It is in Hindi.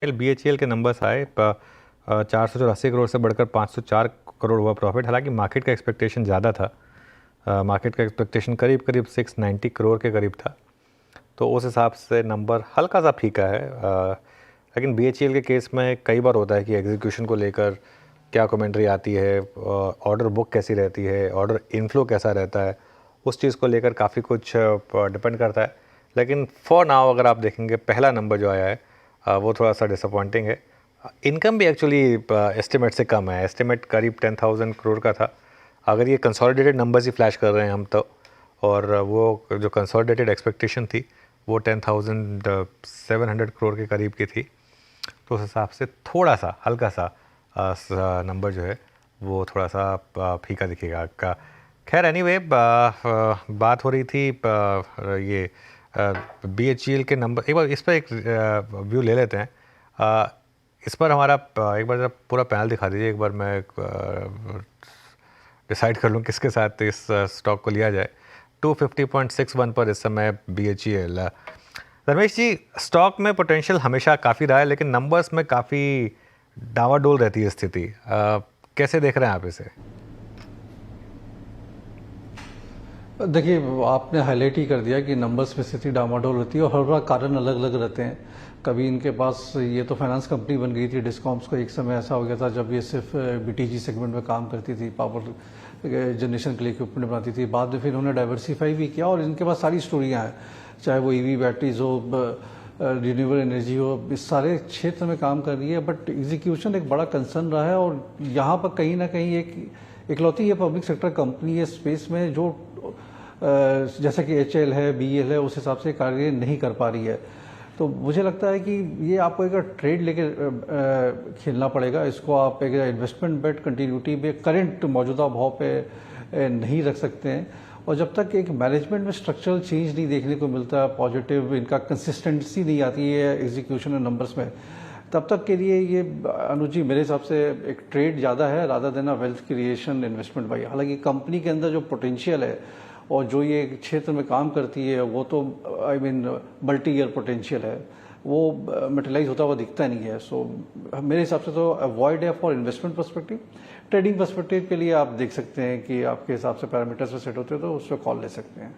BHEL के नंबर्स आए 484 करोड़ से बढ़कर 504 करोड़ हुआ प्रॉफिट। हालांकि मार्केट का एक्सपेक्टेशन ज़्यादा था, मार्केट का एक्सपेक्टेशन करीब करीब 690 करोड़ के करीब था, तो उस हिसाब से नंबर हल्का सा फीका है। लेकिन BHEL के केस में कई बार होता है कि एग्जीक्यूशन को लेकर क्या कमेंट्री आती है, ऑर्डर बुक कैसी रहती है, ऑर्डर इनफ्लो कैसा रहता है, उस चीज़ को लेकर काफ़ी कुछ डिपेंड करता है। लेकिन फॉर नाउ अगर आप देखेंगे पहला नंबर जो आया है वो थोड़ा सा डिसअपॉइंटिंग है। इनकम भी एक्चुअली एस्टिमेट से कम है, एस्टिमेट करीब 10,000 करोड़ का था। अगर ये कंसोलिडेटेड नंबर्स ही फ्लैश कर रहे हैं हम तो, और वो जो कंसोलिडेटेड एक्सपेक्टेशन थी वो 10,700 करोड़ के करीब की थी, तो उस हिसाब से थोड़ा सा हल्का सा नंबर जो है वो थोड़ा सा फीका दिखेगा का। खैर एनीवे, बात हो रही थी ये BHEL के नंबर। एक बार इस पर एक व्यू ले लेते हैं। इस पर हमारा एक बार जरा पूरा पैनल दिखा दीजिए, एक बार मैं डिसाइड कर लूँ किसके साथ इस स्टॉक को लिया जाए। 250.61 पर इस समय BHEL। रमेश जी, स्टॉक में पोटेंशियल हमेशा काफ़ी रहा है, लेकिन नंबर्स में काफ़ी डावाडोल रहती है स्थिति। कैसे देख रहे हैं आप इसे? देखिए, आपने हाईलाइट ही कर दिया कि नंबर्स में स्थिति डामाडोल रहती है और हर बार कारण अलग अलग रहते हैं। कभी इनके पास ये तो फाइनेंस कंपनी बन गई थी डिस्कॉम्स को, एक समय ऐसा हो गया था जब ये सिर्फ BTG सेगमेंट में काम करती थी, पावर जनरेशन के लिए इक्विपमेंट बनाती थी। बाद में फिर उन्होंने डाइवर्सिफाई भी किया और इनके पास सारी स्टोरियाँ हैं, चाहे वो EV बैटरीज हो, रिन्यूएबल एनर्जी हो, इस सारे क्षेत्र में काम कर रही है। बट एग्जीक्यूशन एक बड़ा कंसर्न रहा है और यहाँ पर कहीं ना कहीं एक इकलौती ये पब्लिक सेक्टर कंपनी है स्पेस में जो जैसा कि HL है, BEL है, उस हिसाब से कार्य नहीं कर पा रही है। तो मुझे लगता है कि ये आपको एक ट्रेड लेके खेलना पड़ेगा। इसको आप एक इन्वेस्टमेंट बेट कंटिन्यूटी में करंट मौजूदा भाव पे नहीं रख सकते हैं। और जब तक एक मैनेजमेंट में स्ट्रक्चरल चेंज नहीं देखने को मिलता, पॉजिटिव इनका कंसिस्टेंसी नहीं आती है एग्जीक्यूशन और नंबर्स में, तब तक के लिए ये अनुजी मेरे हिसाब से एक ट्रेड ज़्यादा है rather than wealth creation investment by. हालांकि कंपनी के अंदर जो पोटेंशियल है और जो ये क्षेत्र में काम करती है वो तो मल्टी ईयर पोटेंशियल है, वो मटेरियलाइज होता हुआ दिखता नहीं है। सो मेरे हिसाब से तो अवॉइड है for investment perspective. Trading perspective के लिए आप देख सकते हैं कि आपके हिसाब से पैरामीटर्स पे सेट होते हैं तो उस पर कॉल ले सकते हैं।